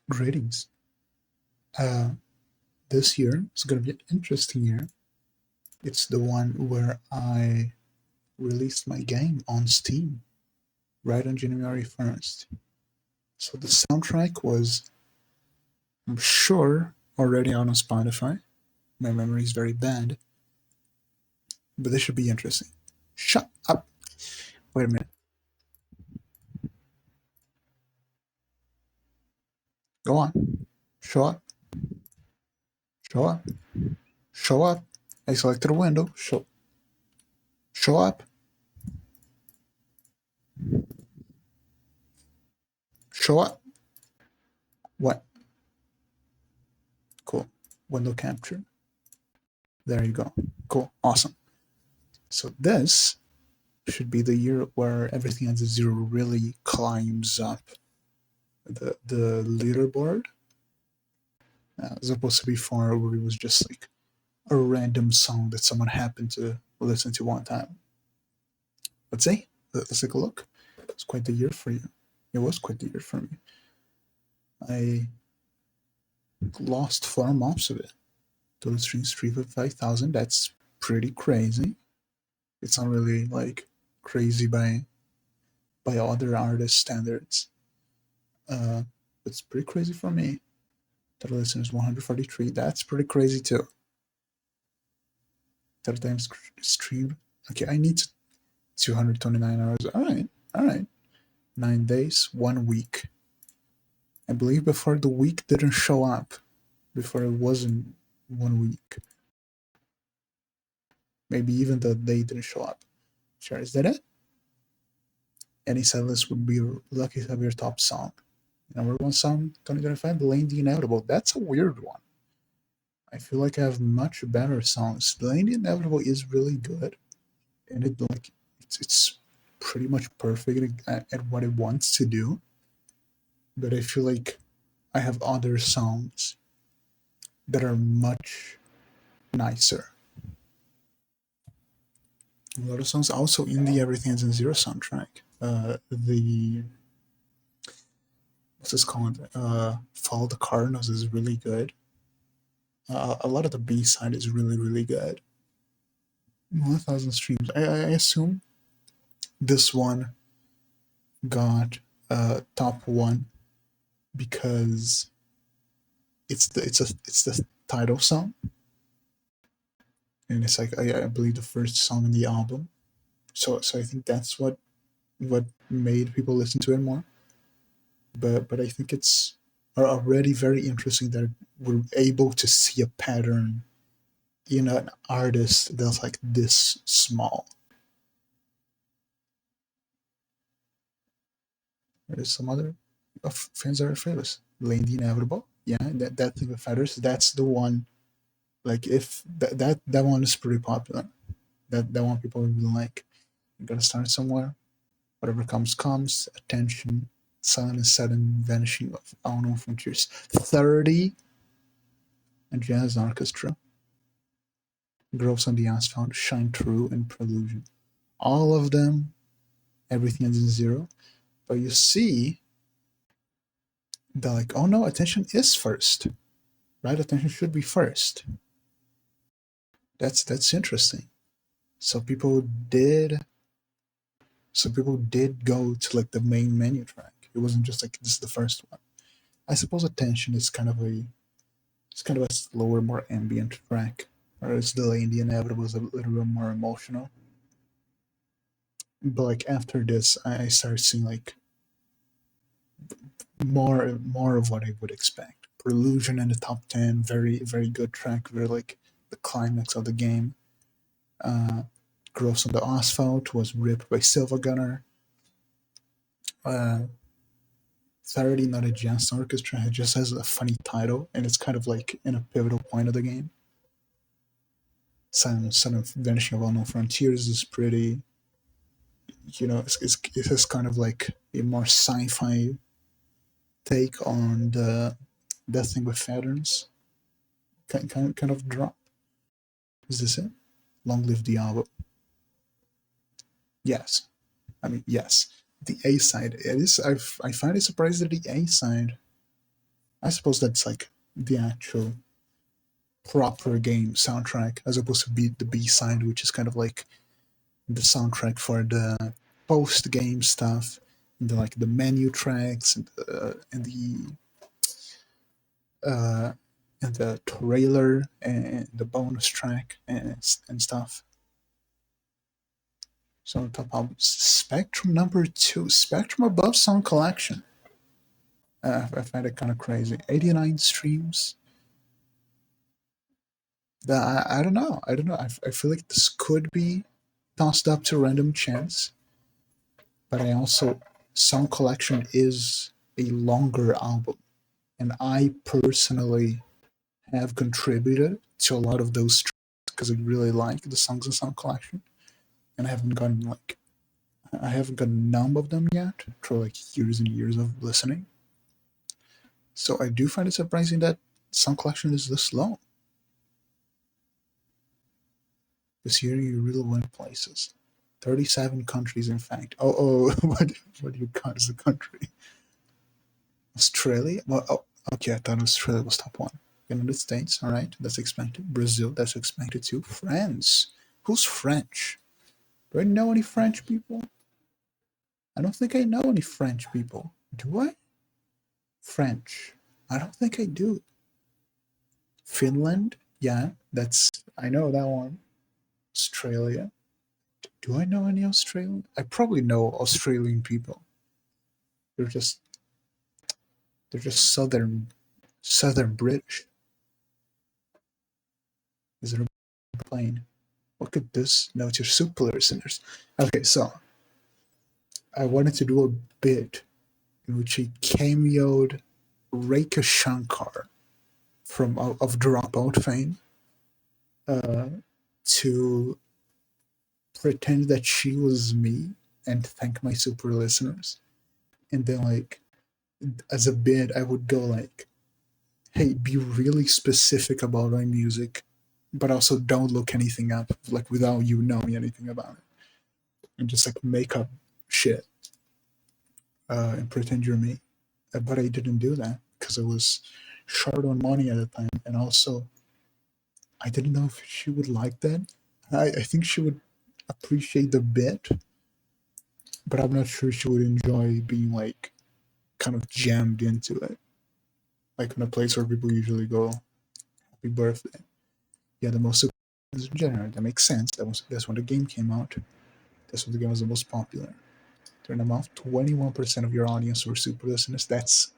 Greetings. Uh, this year is going to be an interesting year. It's the one where I released my game on Steam right on January 1st. So the soundtrack was, I'm sure, already out on Spotify. My memory is very bad, but this should be interesting. Shut up! Wait a minute. Go on. Show up. Show up. Show up. I selected a window. Show up. Show up. What? Cool. Window capture. There you go. Cool. Awesome. So this should be the year where everything at the zero really climbs up the leaderboard, as opposed to before where it was just like a random song that someone happened to listen to one time. Let's see. Let's take a look. It's quite the year for you. It was quite the year for me. I lost 4 months of it. Total streams 355,000. That's pretty crazy. It's not really like crazy by other artist standards. It's pretty crazy for me. Total listeners 143. That's pretty crazy too. Total time streamed. Okay, I need 229 hours. All right. 9 days, 1 week. I believe before the week didn't show up. Before it wasn't 1 week. Maybe even the day didn't show up. Sure, is that it? Any setlist would be lucky to have your top song. Number one song, 2025, Lane the Inevitable. That's a weird one. I feel like I have much better songs. Lane the Inevitable is really good, and it's pretty much perfect at what it wants to do. But I feel like I have other songs that are much nicer. A lot of songs also in the Everything Ends in Zero soundtrack. The what's this called? Follow the Cardinals is really good. A lot of the B side is really good. 1,000 streams. I assume this one got top one because it's the title song, and it's like I believe the first song in the album. So I think that's what made people listen to it more. But I think it's already very interesting that we're able to see a pattern in an artist that's like this small. There's some other fans that are famous. Lane the Inevitable. Yeah, that thing with feathers. That's the one. Like if that one is pretty popular. That one people really like. You gotta start somewhere. Whatever comes. Attention. Silent and sudden vanishing of unknown frontiers. 30. And jazz orchestra. Groves on the asphalt. Shine through and Prelusion. All of them. Everything ends in zero. But you see, they're like, oh no, attention is first. Right? Attention should be first. That's interesting. So people did go to like the main menu track. It wasn't just like this is the first one. I suppose attention is kind of a slower, more ambient track. Whereas Delay in the Inevitable was a little bit more emotional. But like after this I started seeing like more of what I would expect. Prelusion in the top 10, very good track, very like the climax of the game. Gross on the Asphalt was ripped by Silva Gunner. 30, not a jazz orchestra. It just has a funny title, and it's kind of like in a pivotal point of the game. Son of Vanishing of Unknown Frontiers is pretty, it has kind of like a more sci-fi take on the Death Thing with Feathers kind of drop. Is this it? Long Live the Album. Yes. I mean, yes. The A side. It is. I find it surprising that the A side. I suppose that's like the actual proper game soundtrack, as opposed to be the B side, which is kind of like the soundtrack for the post game stuff, and the menu tracks uh, and the trailer and the bonus track and stuff. So top album Spectrum number 2, Spectrum above song collection. I find it kind of crazy. 89 streams. I don't know. I don't know. I feel like this could be tossed up to random chance, but I also song collection is a longer album, and I personally have contributed to a lot of those tracks because I really like the songs in song collection, and I haven't gotten numb of them yet for like years and years of listening. So I do find it surprising that song collection is this low. This year you really went places. 37 countries, in fact. What do you count as a country? Australia? Well, okay, I thought Australia was top one. United States, all right, that's expected. Brazil, that's expected too. France. Who's French? Do I know any French people? I don't think I know any French people. Do I? French. I don't think I do. Finland? Yeah, I know that one. Australia. Do I know any Australian? I probably know Australian people. They're just southern British. Is it a plane? Look at this. No, to super listeners. Okay, so I wanted to do a bit in which he cameoed Rekha Shankar from of Dropout fame to pretend that she was me and thank my super listeners. And then as a bit, I would go hey, be really specific about my music, but also don't look anything up, without you knowing anything about it. And just make up shit and pretend you're me. But I didn't do that because I was short on money at the time. And also, I didn't know if she would like that. I think she would appreciate the bit, but I'm not sure she would enjoy being kind of jammed into it. Like in a place where people usually go, happy birthday. Yeah, the most is generated. That makes sense. That's when the game came out. That's when the game was the most popular. Turn them off. 21% of your audience were super listeners. That's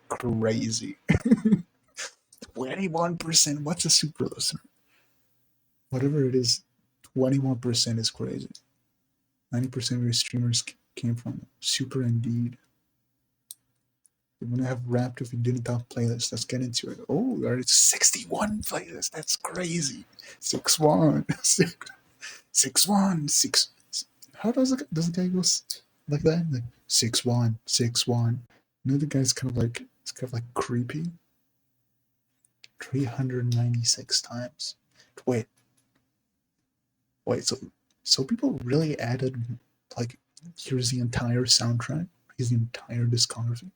crazy. 21%. What's a super listener? Whatever it is, 21% is crazy. 90% of your streamers came from super indeed. You're gonna have wrapped if you didn't top playlists. Let's get into it. Oh, there is 61 playlists. That's crazy. 6-1. 6-1. 6. How does the guy go like that? 6-1. 6-1. The guy's it's kind of creepy. 396 times. Wait. So people really added here's the entire soundtrack. Here's the entire discography.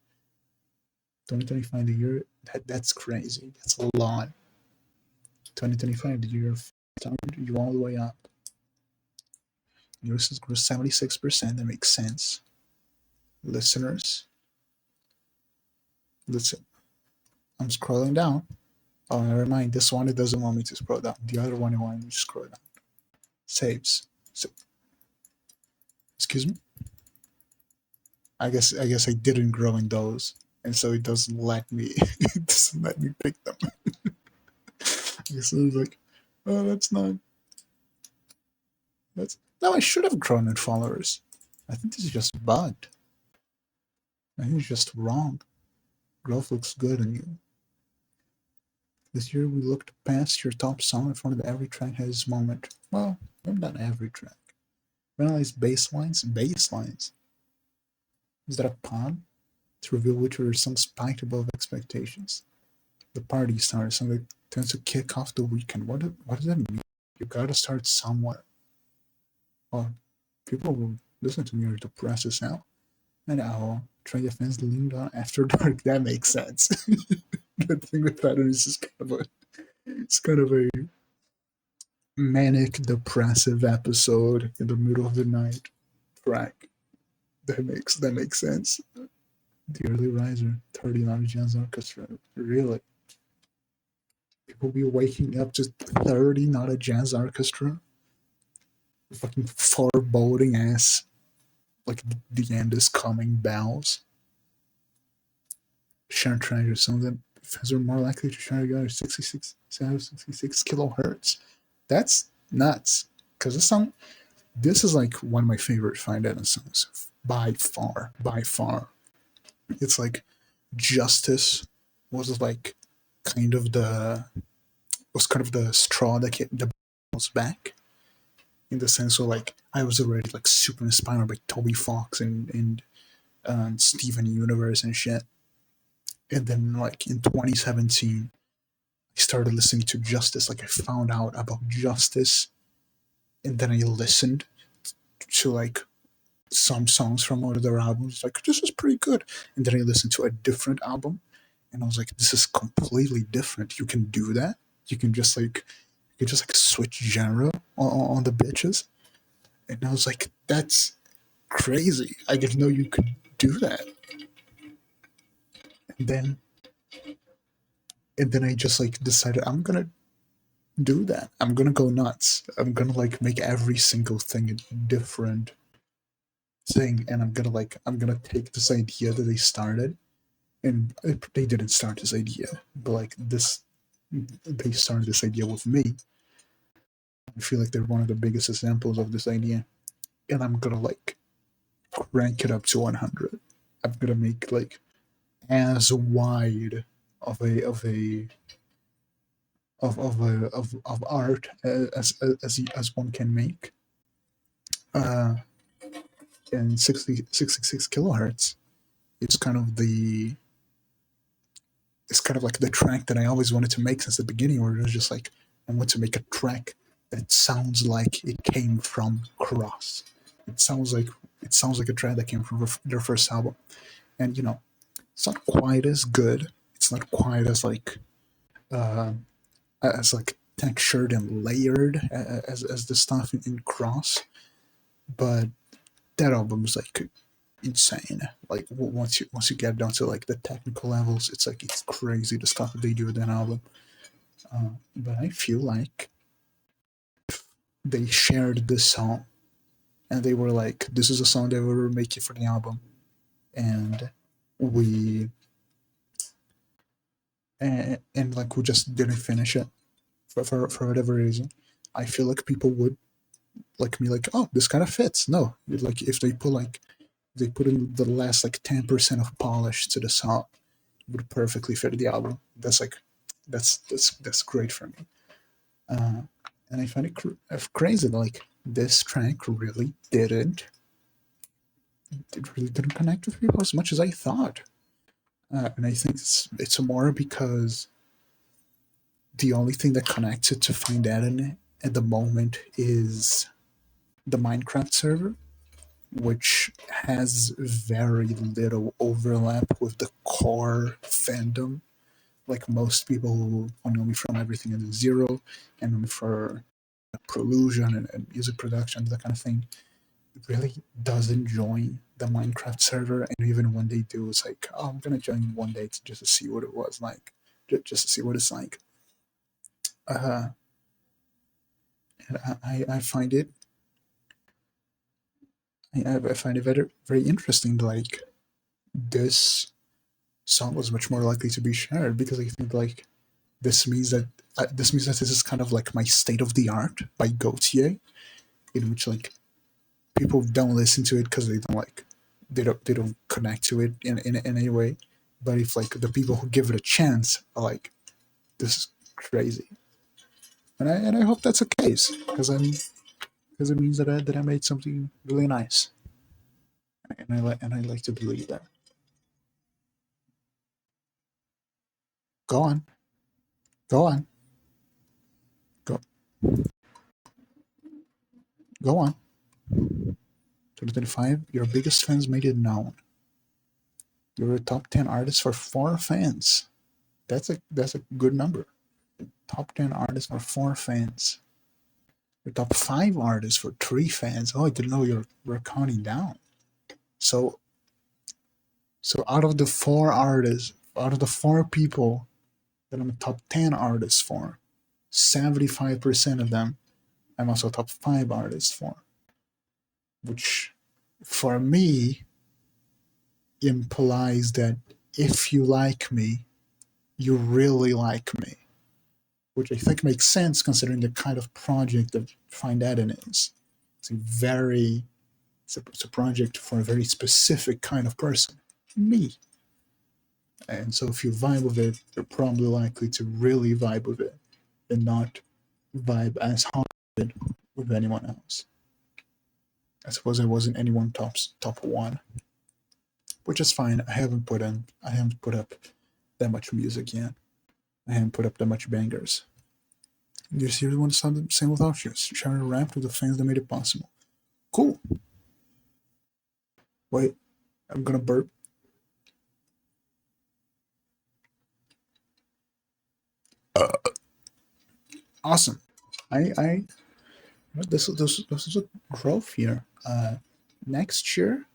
2025, the year that's crazy. That's a lot. 2025, the year of you all the way up. Yours grew 76%. That makes sense. Listeners, listen. I'm scrolling down. Oh, never mind. This one it doesn't want me to scroll down. The other one I want me to scroll down. Saves. So, excuse me. I guess I didn't grow in those, and so it doesn't let me. It doesn't let me pick them. I guess it was oh, that's not. No, I should have grown in followers. I think this is just bugged. I think it's just wrong. Growth looks good on you. This year we looked past your top song and found that every track has its moment. Well, maybe not every track. We analyzed basslines. Is that a pun? To reveal which were some spiked above expectations. The party started, something that tends to kick off the weekend. What does that mean? You gotta start somewhere. Well, people will listen to me or to press this out. And Trade fans leaned on After Dark. That makes sense. The thing with that is it's kind of a manic, depressive episode in the middle of the night track. That makes sense. The Early Riser, 30 Not a Jazz Orchestra. Really? People be waking up to 30 Not a Jazz Orchestra? Fucking foreboding ass. Like the end is coming bells. Share treasure. Some of them fans are more likely to share together 66 kilohertz. That's nuts. Because this is like one of my favorite findaeden songs. By far. By far. It's like Justice was like kind of the straw that kept the balls back, in the sense of like I was already like super inspired by Toby Fox and Steven Universe and shit. And then like in 2017, I started listening to Justice. Like I found out about Justice, and then I listened to like some songs from one of their albums. Like this is pretty good. And then I listened to a different album, and I was like, this is completely different. You can do that. You can just like switch genre on the bitches. And I was like, that's crazy. I didn't know you could do that. And then I just like decided I'm gonna do that. I'm gonna go nuts. I'm gonna like make every single thing a different thing, and I'm gonna take this idea that they started, and they didn't start this idea, but like they started this idea with me. I feel like they're one of the biggest examples of this idea, and I'm gonna like crank it up to 100. I'm gonna make like as wide of art as one can make, uh, and 66 kilohertz. It's kind of like the track that I always wanted to make since the beginning, where it was just like I want to make a track that sounds like it came from Cross. It sounds like a track that came from their first album, and it's not quite as good. It's not quite as like textured and layered as the stuff in Cross, but that album is like insane. Like once you get down to like the technical levels, it's crazy the stuff that they do with that album. But I feel like they shared this song, and they were like, "This is a song that we were making for the album," and we like we just didn't finish it for whatever reason. I feel like people would like me like, oh, this kind of fits. No, like if they put in the last like 10% of polish to the song, it would perfectly fit the album. That's great for me. Uh, and I find it crazy. Like this track really didn't connect with people as much as I thought. And I think it's more because the only thing that connects it to findaeden at the moment is the Minecraft server, which has very little overlap with the core fandom. Like most people who know me from Everything in Zero and know me for Prolusion and music production, that kind of thing, really doesn't join the Minecraft server. And even when they do, it's like, oh, I'm gonna join one day just to see what it was like, just to see what it's like. Uh, and I find it I find it very very interesting. Like this song was much more likely to be shared, because I think like this means that this is kind of like my state of the art by Gautier, in which like people don't listen to it because they don't connect to it in any way. But if like the people who give it a chance are like, this is crazy, and I hope that's the case, because it means that I made something really nice, and I like to believe that. Go on, go on, go go on. 2025, your biggest fans made it known. You're a top 10 artist for 4 fans. That's a good number. Top 10 artists for 4 fans. You're top 5 artists for 3 fans. Oh, I didn't know we're counting down. So out of the 4 artists, out of the 4 people that I'm a top 10 artist for, 75% of them I'm also a top 5 artist for. Which, for me, implies that if you like me, you really like me. Which I think makes sense considering the kind of project that findaeden is. It's a project for a very specific kind of person, me. And so if you vibe with it, you're probably likely to really vibe with it and not vibe as hard with anyone else. I suppose I wasn't anyone top 1, which is fine. I haven't put up that much music yet. I haven't put up that much bangers. Do you seriously want to sound the same without you? Share a rap with the fans that made it possible. Cool. Wait, I'm gonna burp. Awesome. This is a growth here. Next year,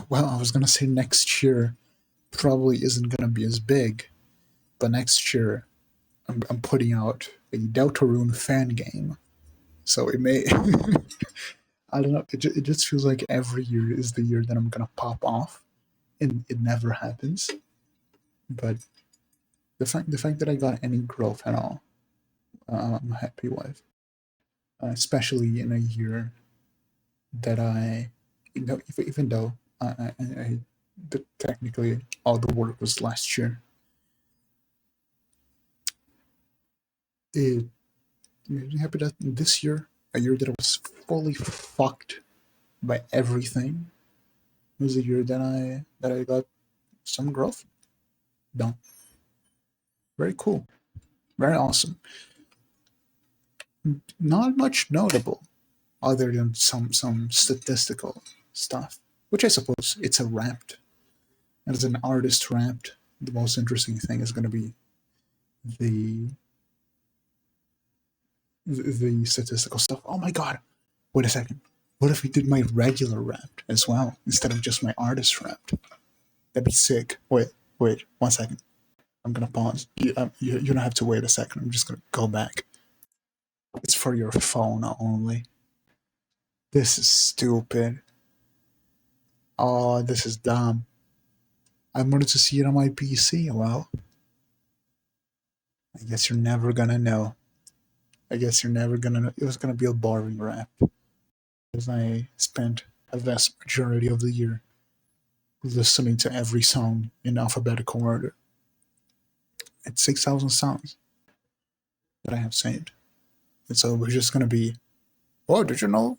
well, I was gonna say next year probably isn't gonna be as big, but next year I'm putting out a Deltarune fan game, so it may. I don't know. It just feels like every year is the year that I'm gonna pop off, and it never happens. But the fact that I got any growth at all, I'm happy with. Especially in a year that even though technically all the work was last year, it made me happy that this year, a year that I was fully fucked by everything, was a year that I got some growth done. Very cool, very awesome. Not much notable, other than some statistical stuff, which I suppose it's a ramped. As an artist ramped, the most interesting thing is going to be the statistical stuff. Oh my god! Wait a second. What if we did my regular ramped as well instead of just my artist ramped? That'd be sick. Wait, 1 second. I'm gonna pause. You don't have to wait a second. I'm just gonna go back. It's for your phone only. This is stupid. Oh, this is dumb. I wanted to see it on my PC. Well, I guess you're never gonna know. I guess you're never gonna know. It was gonna be a boring rap. Because I spent a vast majority of the year listening to every song in alphabetical order. It's 6,000 songs that I have saved. And so we're just gonna be, oh, did you know?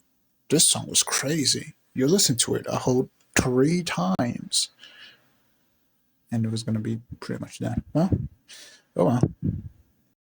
This song was crazy. You listened to it a whole 3 times. And it was gonna be pretty much that. Well, oh well.